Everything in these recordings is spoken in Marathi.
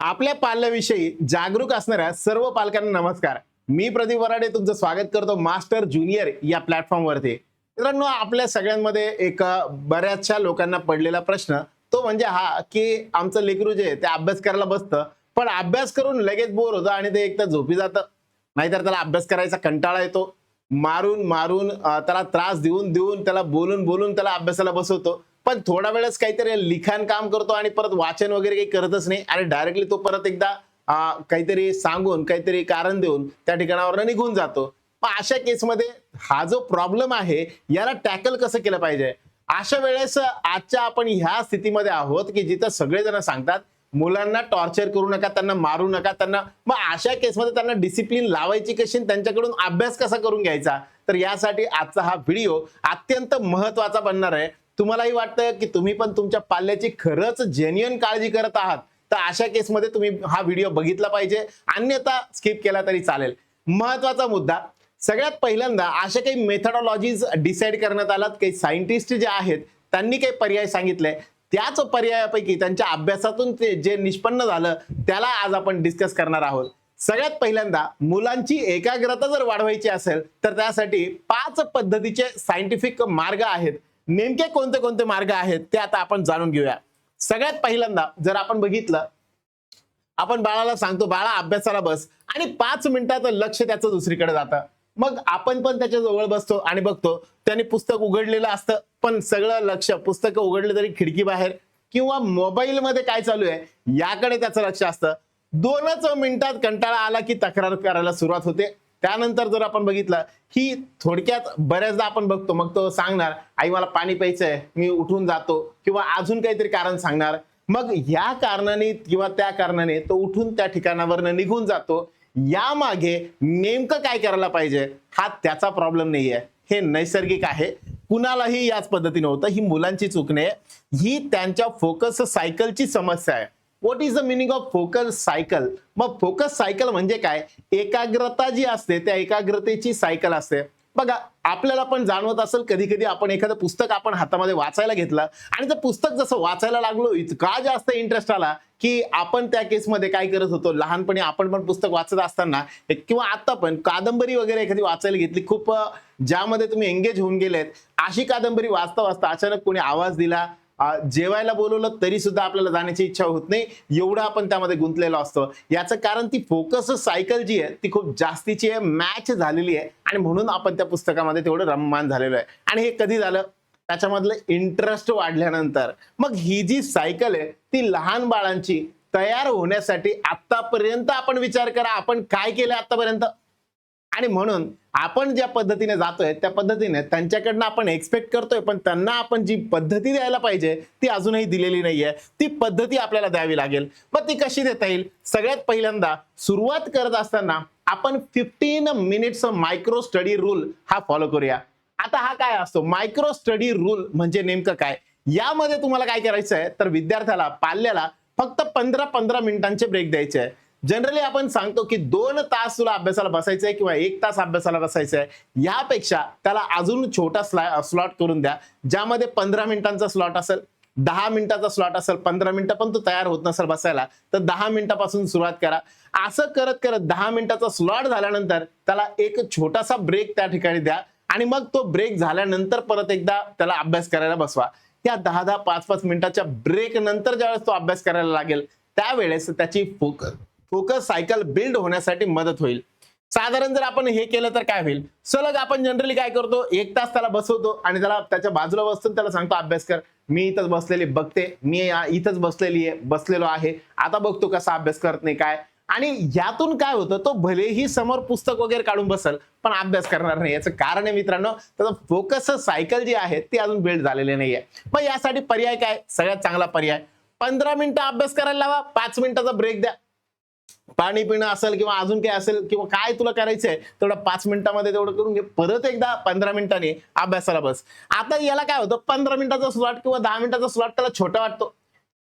आपल्या पाल्याविषयी जागरूक असणाऱ्या सर्व पालकांना नमस्कार. मी प्रदीप वराडे तुमचं स्वागत करतो मास्टर ज्युनियर या प्लॅटफॉर्मवरती. मित्रांनो, आपल्या सगळ्यांमध्ये एक बऱ्याचशा लोकांना पडलेला प्रश्न तो म्हणजे हा की आमचं लेकरू जे ते अभ्यास करायला बसतं, पण अभ्यास करून लगेच बोर होतं आणि ते एक तर झोपी जातं, नाहीतर त्याला अभ्यास करायचा कंटाळा येतो. मारून मारून त्याला त्रास देऊन देऊन त्याला बोलून बोलून त्याला अभ्यासाला बसवतो, पण थोडा वेळच काहीतरी लिखाण काम करतो आणि परत वाचन वगैरे काही करतच नाही आणि डायरेक्टली तो परत एकदा काहीतरी सांगून काहीतरी कारण देऊन त्या ठिकाणावर निघून जातो. मग अशा केसमध्ये हा जो प्रॉब्लेम आहे याला टॅकल कसं केलं पाहिजे? अशा वेळेस आजच्या आपण ह्या स्थितीमध्ये आहोत की जिथं सगळेजण सांगतात मुलांना टॉर्चर करू नका, त्यांना मारू नका, त्यांना मग अशा केसमध्ये त्यांना डिसिप्लिन लावायची कशी, त्यांच्याकडून अभ्यास कसा करून घ्यायचा, तर यासाठी आजचा हा व्हिडिओ अत्यंत महत्वाचा बनणार आहे. तुम्हालाही वाटतं की तुम्ही पण तुमच्या पाल्याची खरंच जेन्युइन काळजी करत आहात, तर अशा केसमध्ये तुम्ही हा व्हिडिओ बघितला पाहिजे, अन्यथा स्किप केला तरी चालेल. महत्वाचा मुद्दा, सगळ्यात पहिल्यांदा अशा काही मेथडॉलॉजीज डिसाईड करण्यात आलात, काही सायंटिस्ट जे आहेत त्यांनी काही पर्याय सांगितले, त्याच पर्यायापैकी त्यांच्या अभ्यासातून ते जे निष्पन्न झालं त्याला आज आपण डिस्कस करणार आहोत. सगळ्यात पहिल्यांदा मुलांची एकाग्रता जर वाढवायची असेल तर त्यासाठी 5 पद्धतीचे सायंटिफिक मार्ग आहेत. नेमके कोणते कोणते मार्ग आहेत ते आता आपण जाणून घेऊया. सगळ्यात पहिल्यांदा जर आपण बघितलं, आपण बाळाला सांगतो बाळा अभ्यासाला बस, आणि 5 मिनिटात लक्ष त्याचं दुसरीकडे जातं. मग आपण पण त्याच्या जवळ बसतो आणि बघतो त्याने पुस्तक उघडलेलं असतं, पण सगळं लक्ष पुस्तक उघडले तरी खिडकी बाहेर किंवा मोबाईल मध्ये काय चालू आहे याकडे त्याचं लक्ष असतं. 2च मिनिटात कंटाळा आला की तक्रार करायला सुरुवात होते. त्यानंतर जर आपण बघितलं ही थोडक्यात बऱ्याचदा आपण बघतो, मग तो सांगणार आई मला पाणी प्यायचंय, मी उठून जातो, किंवा अजून काहीतरी कारण सांगणार. मग या कारणाने किंवा त्या कारणाने तो उठून त्या ठिकाणावर निघून जातो. यामागे नेमकं काय करायला पाहिजे हा त्याचा प्रॉब्लेम नाहीये, हे नैसर्गिक आहे, कुणालाही याच पद्धतीने होतं. ही मुलांची चूक नाही, ही त्यांच्या फोकस सायकलची समस्या आहे. What is the meaning of focus cycle? मग फोकस सायकल म्हणजे काय? एकाग्रता जी असते त्या एकाग्रतेची सायकल असते. बघा, आपल्याला पण जाणवत असेल कधी कधी आपण एखादं पुस्तक आपण हातामध्ये वाचायला घेतलं आणि ते पुस्तक जसं वाचायला लागलो इतका जास्त इंटरेस्ट आला की आपण त्या केसमध्ये काय करत होतो, लहानपणी आपण पण पुस्तक वाचत असताना किंवा आता पण कादंबरी वगैरे एखादी वाचायला घेतली, खूप ज्यामध्ये तुम्ही एंगेज होऊन गेलेत, अशी कादंबरी वाचता वाचता अचानक कोणी आवाज दिला, जेवायला बोलवलं तरी सुद्धा आपल्याला जाण्याची इच्छा होत नाही, एवढं आपण त्यामध्ये गुंतलेलो असतो. याचं कारण ती फोकस सायकल जी आहे ती खूप जास्तीची आहे, मॅच झालेली आहे, आणि म्हणून आपण त्या पुस्तकामध्ये तेवढं रममान झालेलो आहे. आणि हे कधी झालं? त्याच्यामधलं इंटरेस्ट वाढल्यानंतर. मग ही जी सायकल आहे ती लहान बाळांची तयार होण्यासाठी आतापर्यंत आपण विचार करा आपण काय केलं आतापर्यंत, आणि म्हणून आपण ज्या पद्धतीने जातोय त्या पद्धतीने त्यांच्याकडनं आपण एक्सपेक्ट करतोय, पण त्यांना आपण जी पद्धती द्यायला पाहिजे ती अजूनही दिलेली नाहीये. ती पद्धती आपल्याला द्यावी लागेल. मग ती कशी देता येईल? सगळ्यात पहिल्यांदा सुरुवात करत असताना आपण 15 मिनिट्स मायक्रो स्टडी रूल हा फॉलो करूया. आता हा काय असतो मायक्रो स्टडी रूल म्हणजे नेमकं काय? यामध्ये तुम्हाला काय करायचं आहे तर विद्यार्थ्याला पाल्याला फक्त 15-15 मिनिटांचे ब्रेक द्यायचे आहे. जनरली आपण सांगतो की 2 तास तुला अभ्यासाला बसायचंय किंवा 1 तास अभ्यासाला बसायचंय, यापेक्षा त्याला अजून छोटा स्लॉट करून द्या, ज्यामध्ये 15 मिनिटांचा स्लॉट असेल, 10 मिनिटाचा स्लॉट असेल. 15 मिनिटं पण तो तयार होत नसेल बसायला तर 10 मिनिटापासून सुरुवात करा. असं करत करत 10 मिनिटाचा स्लॉट झाल्यानंतर त्याला एक छोटासा ब्रेक त्या ठिकाणी द्या, आणि मग तो ब्रेक झाल्यानंतर परत एकदा त्याला अभ्यास करायला बसवा. या 10-10, 5-5 मिनिटाच्या ब्रेक नंतर ज्यावेळेस तो अभ्यास करायला लागेल त्यावेळेस त्याची फोकस सायकल बिल्ड होण्यासाठी मदत होईल. साधारण जर आपण हे केलं तर काय होईल? सलग आपण जनरली काय करतो, 1 तास त्याला बसवतो आणि त्याला त्याच्या बाजूला बसतो, त्याला सांगतो अभ्यास कर. मी इथंच बसलेली बघते, मी इथंच बसलेलो आहे, आता बघतो कसा अभ्यास करत नाही काय. आणि यातून काय होतं, तो भलेही समोर पुस्तक वगैरे काढून बसल पण अभ्यास करणार नाही. याचं कारण आहे मित्रांनो, त्याचं फोकस सायकल जी आहे ती अजून बिल्ड झालेली नाहीये. मग यासाठी पर्याय काय? सगळ्यात चांगला पर्याय 15 मिनिटं अभ्यास करायला लावा, 5 मिनिटाचा ब्रेक द्या. पाणी पिणं असेल किंवा अजून काय असेल किंवा काय तुला करायचंय तेवढं 5 मिनिटांमध्ये तेवढं करून घे, परत एकदा 15 मिनिटांनी अभ्यासाला बस. आता याला काय होतं, 15 मिनिटाचा स्लॉट किंवा 10 मिनिटाचा स्लॉट त्याला छोटा वाटतो.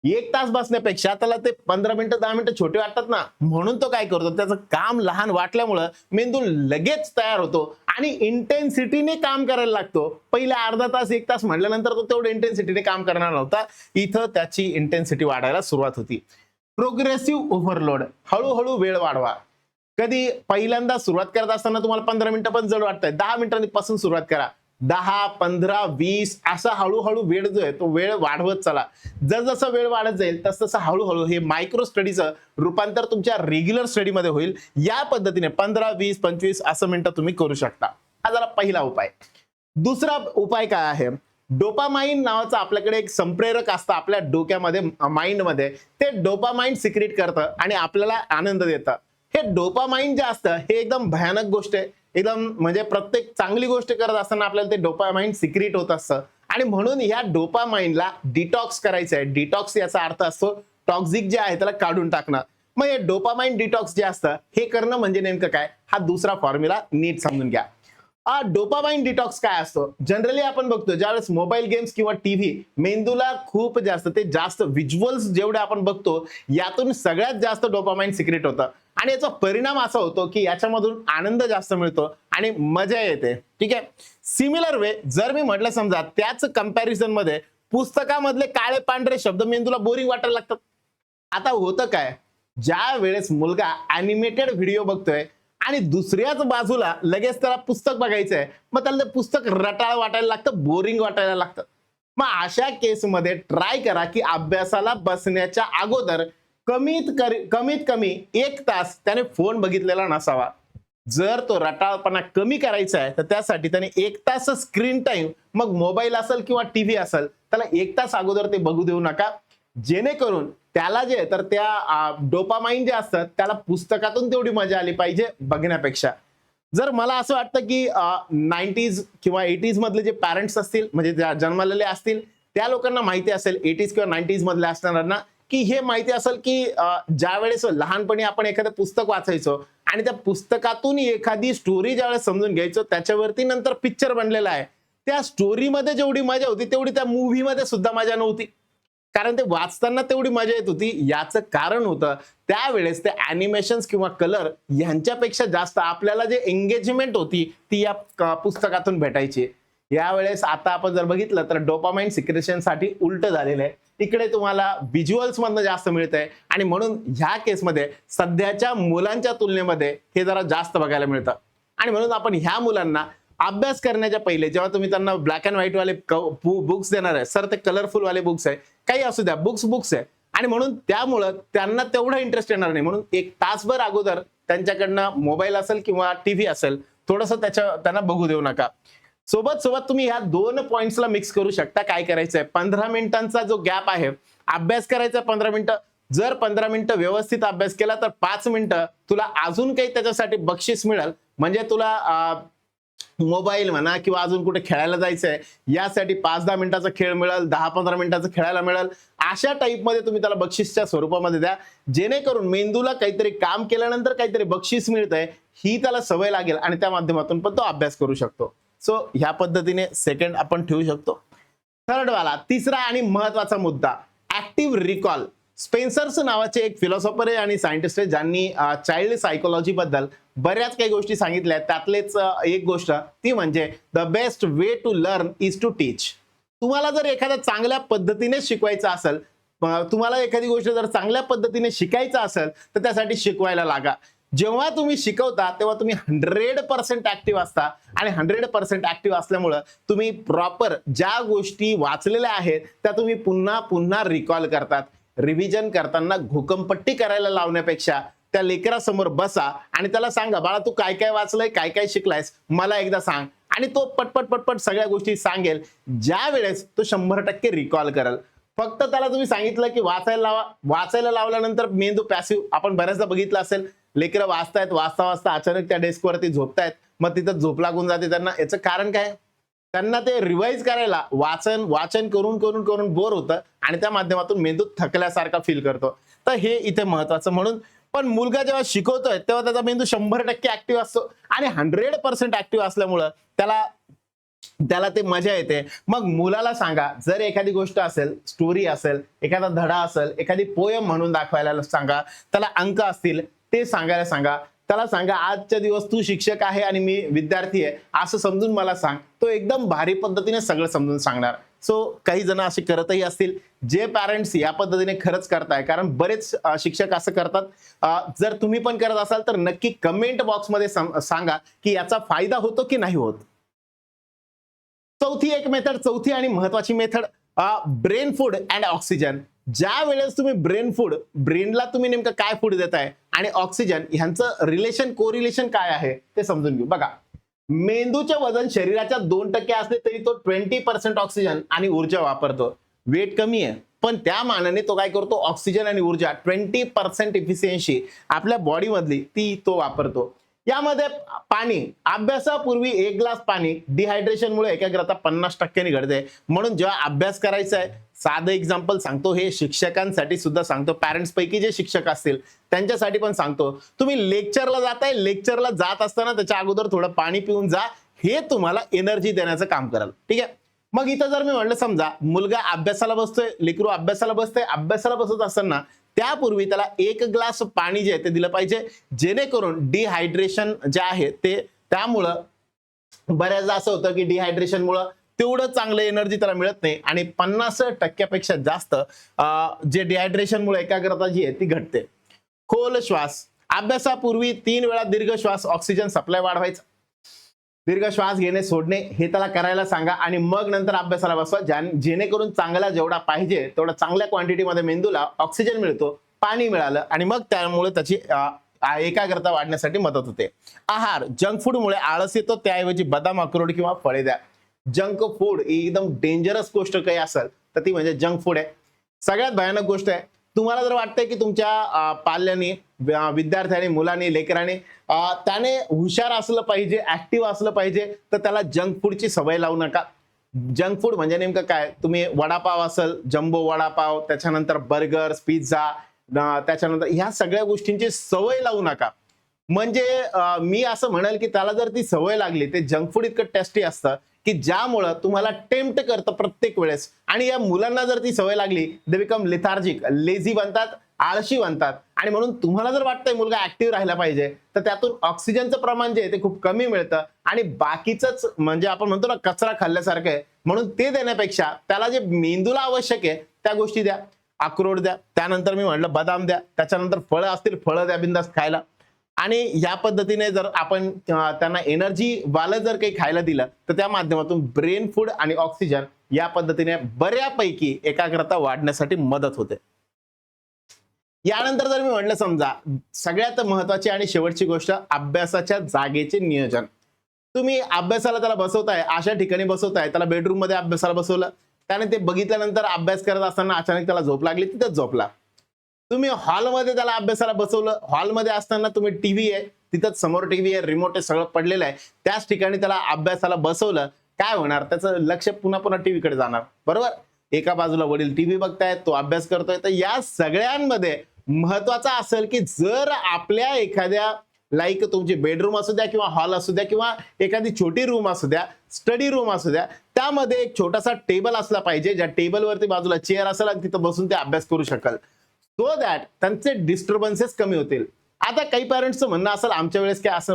1 तास बसण्यापेक्षा त्याला ते 15 मिनिटं 10 मिनिटं छोटे वाटतात ना, म्हणून तो काय करतो, त्याचं काम लहान वाटल्यामुळं मेंदू लगेच तयार होतो आणि इंटेन्सिटीने काम करायला लागतो. पहिले अर्धा तास 1 तास म्हटल्यानंतर तो तेवढं इंटेन्सिटीने काम करणार नव्हता, इथं त्याची इंटेन्सिटी वाढायला सुरुवात होती. प्रोग्रेसिव्ह ओव्हरलोड, हळूहळू वेळ वाढवा. कधी पहिल्यांदा सुरुवात करत असताना तुम्हाला 15 मिनिटं पण जड वाटतंय, 10 मिनिटांपासून सुरुवात करा. 10, 15, 20 असा हळूहळू वेळ जो आहे तो वेळ वाढवत चला. जसजसा वेळ वाढत जाईल तसं हळूहळू हे मायक्रो स्टडीचं रूपांतर तुमच्या रेग्युलर स्टडीमध्ये होईल. या पद्धतीने 15, 20, 25 असं मिनिटं तुम्ही करू शकता. हा झाला पहिला उपाय. दुसरा उपाय काय आहे? डोपामाइन नावाचं आपल्याकडे एक संप्रेरक असतं आपल्या डोक्यामध्ये, माइंडमध्ये. ते डोपामाइन सिक्रेट करतं आणि आपल्याला आनंद देतं. हे डोपामाइन जे असतं हे एकदम भयानक गोष्ट आहे. एकदम म्हणजे प्रत्येक चांगली गोष्ट करत असताना आपल्याला ते डोपामाइन सिक्रेट होत असतं आणि म्हणून ह्या डोपामाइनला डिटॉक्स करायचं आहे. डिटॉक्स याचा अर्थ असतो टॉक्सिक जे आहे त्याला काढून टाकणं. मग हे डोपामाइन डिटॉक्स जे असतं हे करणं म्हणजे नेमकं काय, हा दुसरा फॉर्म्युला नीट समजून घ्या. डोपामाइन डिटॉक्स काय असतो? जनरली आपण बघतो ज्यावेळेस मोबाईल गेम्स किंवा टीव्ही मेंदूला खूप जास्त व्हिज्युअल्स जेवढे आपण बघतो यातून सगळ्यात जास्त डोपामाइन सिक्रेट होतं आणि याचा परिणाम असा होतो की याच्यामधून आनंद जास्त मिळतो आणि मजा येते. ठीक आहे. सिमिलर वे जर मी म्हटलं समजा त्याच कंपॅरिझन मध्ये पुस्तकामधले काळे पांढरे शब्द मेंदूला बोरिंग वाटायला लागतात. आता होतं काय, ज्या वेळेस मुलगा अॅनिमेटेड व्हिडिओ बघतोय आणि दुसऱ्याच बाजूला लगेच त्याला पुस्तक बघायचंय, मग त्याला ते पुस्तक रटाळ वाटायला लागतं, बोरिंग वाटायला लागतं. मग अशा केसमध्ये ट्राय करा की अभ्यासाला बसण्याच्या अगोदर कमीत कमी 1 तास त्याने फोन बघितलेला नसावा. जर तो रटाळपणा कमी करायचा आहे तर त्यासाठी त्याने 1 तास स्क्रीन टाइम, मग मोबाईल असेल किंवा टीव्ही असेल, त्याला 1 तास अगोदर ते बघू देऊ नका. जेणेकरून त्याला जे तर त्या डोपामाइन जे असतं त्याला पुस्तकातून तेवढी मजा आली पाहिजे बघण्यापेक्षा. जर मला असं वाटतं की 90s किंवा 80s मधले जे पॅरेंट्स असतील म्हणजे जन्मलेले असतील त्या लोकांना माहिती असेल, 80s किंवा 90s मधले असणाऱ्यांना की हे माहिती असेल की ज्या वेळेस लहानपणी आपण एखादं पुस्तक वाचायचो आणि त्या पुस्तकातून एखादी स्टोरी ज्यावेळेस समजून घ्यायचो त्याच्यावरती नंतर पिक्चर बनलेला आहे, त्या स्टोरीमध्ये जेवढी मजा होती तेवढी त्या मूव्हीमध्ये सुद्धा मजा नव्हती. कारण ते वाचताना तेवढी मजा येत होती. याचं कारण होतं त्यावेळेस ते अॅनिमेशन्स किंवा कलर यांच्यापेक्षा जास्त आपल्याला जे एंगेजमेंट होती ती या पुस्तकातून भेटायची. यावेळेस आता आपण जर बघितलं तर डोपामाइन सिक्रेशनसाठी उलट झालेलं आहे. इकडे तुम्हाला व्हिज्युअल्स मधनं जास्त मिळतंय आणि म्हणून ह्या केसमध्ये सध्याच्या मुलांच्या तुलनेमध्ये हे जरा जास्त बघायला मिळतं. आणि म्हणून आपण ह्या मुलांना अभ्यास करण्याच्या पहिले जेव्हा तुम्ही त्यांना ब्लॅक अँड व्हाईट वाले बुक्स देणार आहे, सर ते कलरफुल वाले बुक्स आहे, काही असू द्या, बुक्स आहे आणि म्हणून त्यामुळं त्यांना तेवढा इंटरेस्ट येणार नाही. म्हणून 1 तासभर अगोदर त्यांच्याकडनं मोबाईल असेल किंवा टीव्ही असेल थोडंसं त्यांना बघू देऊ नका. सोबत तुम्ही ह्या 2 पॉइंट्सला मिक्स करू शकता. काय करायचंय, 15 मिनिटांचा जो गॅप आहे अभ्यास करायचा 15 मिनिटं. जर 15 मिनिटं व्यवस्थित अभ्यास केला तर 5 मिनिटं तुला अजून काही त्याच्यासाठी बक्षीस मिळेल. म्हणजे तुला मोबाईल म्हणा किंवा अजून कुठे खेळायला जायचंय यासाठी 5-10 मिनिटाचा खेळ मिळेल, 10-15 मिनिटाचं खेळायला मिळेल. अशा टाईपमध्ये तुम्ही त्याला बक्षीसच्या स्वरूपामध्ये द्या, जेणेकरून मेंदूला काहीतरी काम केल्यानंतर काहीतरी बक्षीस मिळतंय ही त्याला सवय लागेल आणि त्या माध्यमातून पण तो अभ्यास करू शकतो. सो ह्या पद्धतीने सेकंड आपण ठेवू शकतो. थर्ड वाला तिसरा आणि महत्वाचा मुद्दा, ऍक्टिव्ह रिकॉल. स्पेन्सर्स नावाचे एक फिलॉसॉफर आहे आणि सायंटिस्ट आहे ज्यांनी चाइल्ड सायकोलॉजी बद्दल बऱ्याच काही गोष्टी सांगितल्या. त्यातलेच एक गोष्ट ती म्हणजे the best way to learn is to teach. तुम्हाला जर एखाद्या चांगल्या पद्धतीने शिकवायचं असेल, तुम्हाला एखादी गोष्ट जर चांगल्या पद्धतीने शिकायचं असेल तर त्यासाठी शिकवायला लागा. जेव्हा तुम्ही शिकवता तेव्हा तुम्ही 100% ऍक्टिव्ह असता आणि 100% ऍक्टिव्ह असल्यामुळं तुम्ही प्रॉपर ज्या गोष्टी वाचलेल्या आहेत त्या तुम्ही पुन्हा पुन्हा रिकॉल करतात. रिव्हिजन करताना घोकंपट्टी करायला लावण्यापेक्षा त्या लेकरासमोर बसा आणि त्याला सांगा, बाळा तू काय काय वाचलंय, काय काय शिकलायस, मला एकदा सांग. आणि तो पटपट सगळ्या गोष्टी सांगेल. ज्या वेळेस तो 100% रिकॉल करेल. फक्त त्याला तुम्ही सांगितलं की वाचायला लावा, वाचायला लावल्यानंतर मेंदू पॅसिव्ह, आपण बऱ्याचदा बघितलं असेल, लेकरं वाचतायत, वाचता अचानक त्या डेस्कवरती झोपतायत, मग तिथं झोप लागून जाते त्यांना. याचं कारण काय, त्यांना ते रिवाइज करायला वाचन करून बोर होतं आणि त्या माध्यमातून मेंदू थकल्यासारखा फील करतो. तर हे इथे महत्वाचं. म्हणून पण मुलगा जेव्हा शिकवतोय तेव्हा त्याचा मेंदू 100% ऍक्टिव्ह असतो आणि 100% ऍक्टिव्ह असल्यामुळं त्याला ते मजा येते. मग मुलाला सांगा, जर एखादी गोष्ट असेल, स्टोरी असेल, एखादा धडा असेल, एखादी पोयम म्हणून दाखवायला सांगा, त्याला अंक असतील ते सांगायला सांगा. त्याला सांगा आजच्या दिवस तू शिक्षक आहे आणि मी विद्यार्थी आहे असं समजून मला सांग. तो एकदम भारी पद्धतीने सगळं समजून सांगणार. सो काही जण असे करतही असतील, जे पॅरेंट्स या पद्धतीने खरंच करताय, कारण बरेच शिक्षक असं करतात. जर तुम्ही पण करत असाल तर नक्की कमेंट बॉक्समध्ये सांगा की याचा फायदा होतो की नाही होत. चौथी आणि महत्वाची method, brain food and oxygen. ज्या वेळेस तुम्ही ब्रेनला तुम्ही नेमकं काय फूड देताय आणि ऑक्सिजन ह्यांचं रिलेशन कोरिलेशन काय आहे ते समजून घेऊ. बघा, मेंदूचे वजन शरीराच्या 2% असले तरी तो 20% ऑक्सिजन आणि ऊर्जा वापरतो. वेट कमी आहे पण त्या मानाने तो काय करतो, ऑक्सिजन आणि ऊर्जा 20% इफिशियन्सी आपल्या बॉडी मधली ती तो वापरतो. यामध्ये पाणी, अभ्यासापूर्वी 1 ग्लास पाणी डिहायड्रेशनमुळे एकाग्रता 50% घडते. म्हणून जेव्हा अभ्यास करायचा आहे, साधं एक्झाम्पल सांगतो, हे शिक्षकांसाठी सुद्धा सांगतो, पॅरेंट्स पैकी जे शिक्षक असतील त्यांच्यासाठी पण सांगतो. तुम्ही लेक्चरला जाताय, लेक्चरला जात असताना त्याच्या अगोदर थोडं पाणी पिऊन जा, हे तुम्हाला एनर्जी देण्याचं काम करेल. ठीक आहे. मग इथं जर मी म्हणलं, समजा मुलगा अभ्यासाला बसतोय, लेकरू अभ्यासाला बसतोय, अभ्यासाला बसत असताना त्यापूर्वी त्याला 1 ग्लास पाणी जे आहे ते दिलं पाहिजे, जेणेकरून डिहायड्रेशन जे आहे ते, त्यामुळं बऱ्याचदा असं होतं की डिहायड्रेशनमुळं तेवढं चांगलं एनर्जी त्याला मिळत नाही आणि 50% जास्त जे डिहायड्रेशनमुळे एकाग्रता जी आहे ती घटते. खोल श्वास, अभ्यासापूर्वी 3 वेळा दीर्घ श्वास ऑक्सिजन सप्लाय वाढवायचा. दीर्घ श्वास घेणे सोडणे हे त्याला करायला सांगा आणि मग नंतर अभ्यासाला बसवा, जेणेकरून चांगला जेवढा पाहिजे तेवढा चांगल्या क्वांटिटीमध्ये मेंदूला ऑक्सिजन मिळतो, पाणी मिळालं आणि मग त्यामुळे त्याची एकाग्रता वाढण्यासाठी मदत होते. आहार, जंक फूडमुळे आळस येतो, त्याऐवजी बदाम, अक्रोड किंवा फळे द्या. जंक फूड एकदम डेंजरस गोष्ट काही असेल तर ती म्हणजे जंक फूड आहे. सगळ्यात भयानक गोष्ट आहे. तुम्हाला जर वाटतंय की तुमच्या पाल्यांनी, विद्यार्थ्यांनी, मुलांनी, लेकरांनी त्याने हुशार असलं पाहिजे, ऍक्टिव्ह असलं पाहिजे, तर त्याला जंक फूडची सवय लावू नका. जंक फूड म्हणजे नेमकं काय, तुम्ही वडापाव असेल, जम्बो वडापाव, त्याच्यानंतर बर्गर, पिझ्झा, त्याच्यानंतर ह्या सगळ्या गोष्टींची सवय लावू नका. म्हणजे मी असं म्हणेल की त्याला जर ती सवय लागली, ते जंक फूड इतकं टेस्टी असतं की ज्यामुळं तुम्हाला टेम्प्ट करतं प्रत्येक वेळेस. आणि या मुलांना जर ती सवय लागली, दे बिकम लेथार्जिक, लेझी बनतात, आळशी बनतात. आणि म्हणून तुम्हाला जर वाटतंय मुलगा ऍक्टिव्ह राहिला पाहिजे, तर त्यातून ऑक्सिजनचं प्रमाण जे आहे ते खूप कमी मिळतं आणि बाकीचंच म्हणजे आपण म्हणतो ना कचरा खाल्ल्यासारखं आहे. म्हणून ते देण्यापेक्षा त्याला जे मेंदूला आवश्यक आहे त्या गोष्टी द्या. अक्रोड द्या, त्यानंतर मी म्हणलं बदाम द्या, त्याच्यानंतर फळं असतील फळं द्या बिंदास खायला. आणि या पद्धतीने जर आपण त्यांना एनर्जी वालं जर काही खायला दिलं, तर त्या माध्यमातून ब्रेन फूड आणि ऑक्सिजन या पद्धतीने बऱ्यापैकी एकाग्रता वाढण्यासाठी मदत होते. यानंतर जर मी म्हटलं, समजा सगळ्यात महत्वाची आणि शेवटची गोष्ट, अभ्यासाच्या जागेचे नियोजन. तुम्ही अभ्यासाला त्याला बसवताय, अशा ठिकाणी बसवताय, त्याला बेडरूम मध्ये अभ्यासाला बसवलं, त्याने ते बघितल्यानंतर अभ्यास करत असताना अचानक त्याला झोप लागली, तिथंच झोपला. तुम्ही हॉलमध्ये त्याला अभ्यासाला बसवलं, हॉलमध्ये असताना तुम्ही टीव्ही आहे, तिथंच समोर टीव्ही आहे, रिमोट आहे, सगळं पडलेलं आहे, त्याच ठिकाणी त्याला अभ्यासाला बसवलं, काय होणार, त्याचं लक्ष पुन्हा पुन्हा टीव्हीकडे जाणार. बरोबर, एका बाजूला वडील टीव्ही बघतायत, तो अभ्यास करतोय. तर या सगळ्यांमध्ये महत्वाचं असेल की जर आपल्या एखाद्या, लाईक तुमची बेडरूम असू द्या किंवा हॉल असू द्या किंवा एखादी छोटी रूम असू द्या, स्टडी रूम असू द्या, त्यामध्ये एक छोटासा टेबल असला पाहिजे, ज्या टेबलवरती बाजूला चेअर असेल आणि तिथं बसून ते अभ्यास करू शकाल, सो दॅट त्यांचे डिस्टर्बन्सेस कमी होतील. आता काही पॅरेंट्सचं म्हणणं असेल, आमच्या वेळेस काय असं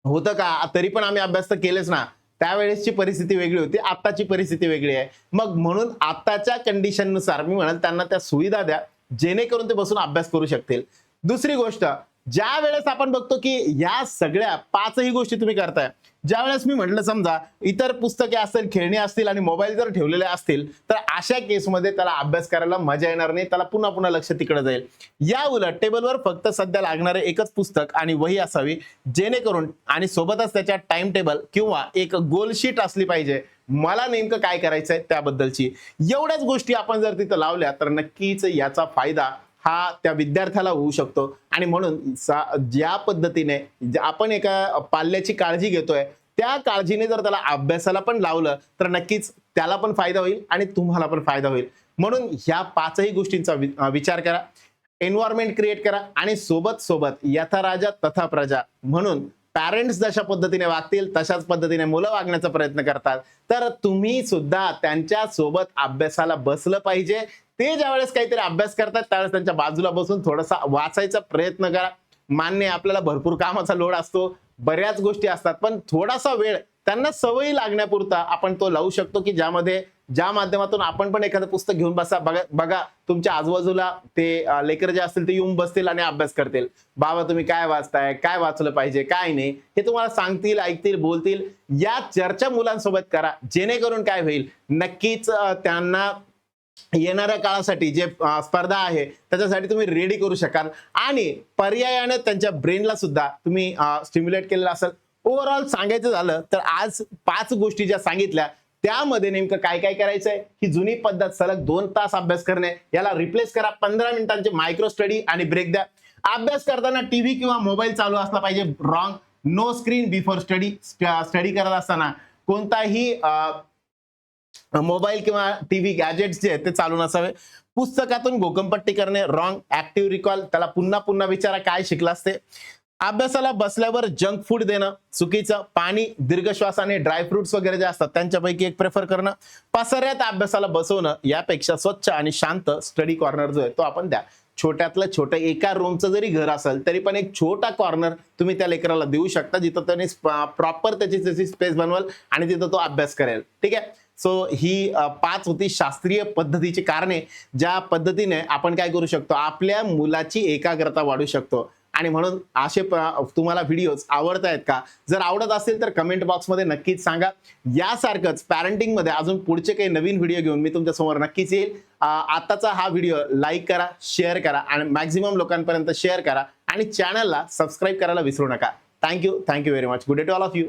होतं का, तरी पण आम्ही अभ्यास तर केलेच ना. त्यावेळेसची परिस्थिती वेगळी होती, आत्ताची परिस्थिती वेगळी आहे. मग म्हणून आत्ताच्या कंडिशननुसार मी म्हणाल त्यांना त्या सुविधा द्या, जेणेकरून ते बसून अभ्यास करू शकतील. दुसरी गोष्ट, ज्या वेळेस आपण बघतो की या सगळ्या 5ही गोष्टी तुम्ही करताय, ज्या वेळेस मी म्हटलं समजा इतर पुस्तके असतील, खेळणी असतील आणि मोबाईल जर ठेवलेले असतील, तर अशा केसमध्ये त्याला अभ्यास करायला मजा येणार नाही, त्याला पुन्हा पुन्हा लक्ष तिकडे जाईल. या उलट टेबलवर फक्त सध्या लागणारे एकच पुस्तक आणि वही असावी, जेणेकरून आणि सोबतच त्याच्या टाइम टेबल किंवा एक गोल शीट असली पाहिजे, मला नेमकं काय करायचंय त्याबद्दलची. एवढ्याच गोष्टी आपण जर तिथं लावल्या तर नक्कीच याचा फायदा हा त्या विद्यार्थ्याला होऊ शकतो. आणि म्हणून ज्या पद्धतीने आपण एका पाल्याची काळजी घेतोय, त्या काळजीने जर त्याला अभ्यासाला पण लावलं तर नक्कीच त्याला पण फायदा होईल आणि तुम्हाला पण फायदा होईल. म्हणून ह्या 5ही गोष्टींचा विचार करा, एन्व्हायरमेंट क्रिएट करा आणि सोबत सोबत यथा राजा तथा प्रजा म्हणून पॅरेंट्स जशा पद्धतीने वागतील तशाच पद्धतीने मुलं वागण्याचा प्रयत्न करतात, तर तुम्ही सुद्धा त्यांच्या सोबत अभ्यासाला बसलं पाहिजे. ते ज्यावेळेस काहीतरी अभ्यास करतात त्यावेळेस त्यांच्या बाजूला बसून थोडासा वाचायचा प्रयत्न करा. मान्य, आपल्याला भरपूर कामाचा लोड असतो, बऱ्याच गोष्टी असतात, पण थोडासा वेळ त्यांना सवयी लागण्यापुरता आपण तो लावू शकतो की ज्यामध्ये ज्या माध्यमातून आपण पण एखादं पुस्तक घेऊन बसा. बघा बघा तुमच्या आजूबाजूला ते लेकर जे असतील ते येऊन बसतील आणि अभ्यास करतील. बाबा तुम्ही काय वाचताय, काय वाचलं पाहिजे, काय नाही हे तुम्हाला सांगतील, ऐकतील, बोलतील. या चर्चा मुलांसोबत करा, जेणेकरून काय होईल, नक्कीच त्यांना येणाऱ्या काळासाठी जे स्पर्धा आहे त्याच्यासाठी तुम्ही रेडी करू शकाल आणि पर्यायाने त्यांच्या ब्रेनला सुद्धा तुम्ही स्टिम्युलेट केलेलं असेल. ओव्हरऑल सांगायचं झालं तर आज 5 गोष्टी ज्या सांगितल्या त्यामध्ये नेमकं काय काय करायचंय, ही जुनी पद्धत सलग 2 तास अभ्यास करणे याला रिप्लेस करा. 15 मिनिटांचे मायक्रो स्टडी आणि ब्रेक द्या. अभ्यास करताना टीव्ही किंवा मोबाईल चालू असला पाहिजे, wrong. No screen before study. Study करत असताना कोणताही मोबाईल किंवा टीव्ही गॅजेट्स जे आहेत ते चालू नसावे. पुस्तकातून घोकंपट्टी करणे, रॉंग. ऍक्टिव्ह रिकॉल, त्याला पुन्हा पुन्हा विचारा काय शिकलास ते. अभ्यासाला बसल्यावर जंक फूड देणं चुकीचं. पाणी, दीर्घ श्वास आणि ड्रायफ्रुट्स वगैरे जे असतात त्यांच्यापैकी एक प्रेफर करणं. पसऱ्यात अभ्यासाला बसवणं यापेक्षा स्वच्छ आणि शांत स्टडी कॉर्नर जो आहे तो आपण द्या. छोट्यातलं छोटं एका रूमचं जरी घर असेल तरी पण एक छोटा कॉर्नर तुम्ही त्या लेकराला देऊ शकता, जिथं त्याने प्रॉपर त्याची स्पेस बनवल आणि तिथं तो अभ्यास करेल. ठीक आहे. सो ही 5 होती शास्त्रीय पद्धतीची कारणे, ज्या पद्धतीने आपण काय करू शकतो, आपल्या मुलाची एकाग्रता वाढू शकतो. आणि म्हणून असे तुम्हाला व्हिडिओज आवडत आहेत का? जर आवडत असेल तर कमेंट बॉक्समध्ये नक्कीच सांगा. यासारखंच पॅरेंटिंग मध्ये अजून पुढचे काही नवीन व्हिडिओ घेऊन मी तुमच्या समोर नक्कीच येईल. आताचा हा व्हिडिओ लाईक करा, शेअर करा आणि मॅक्झिमम लोकांपर्यंत शेअर करा आणि चॅनलला सबस्क्राईब करायला विसरू नका. Thank you very much. Good day to all of you.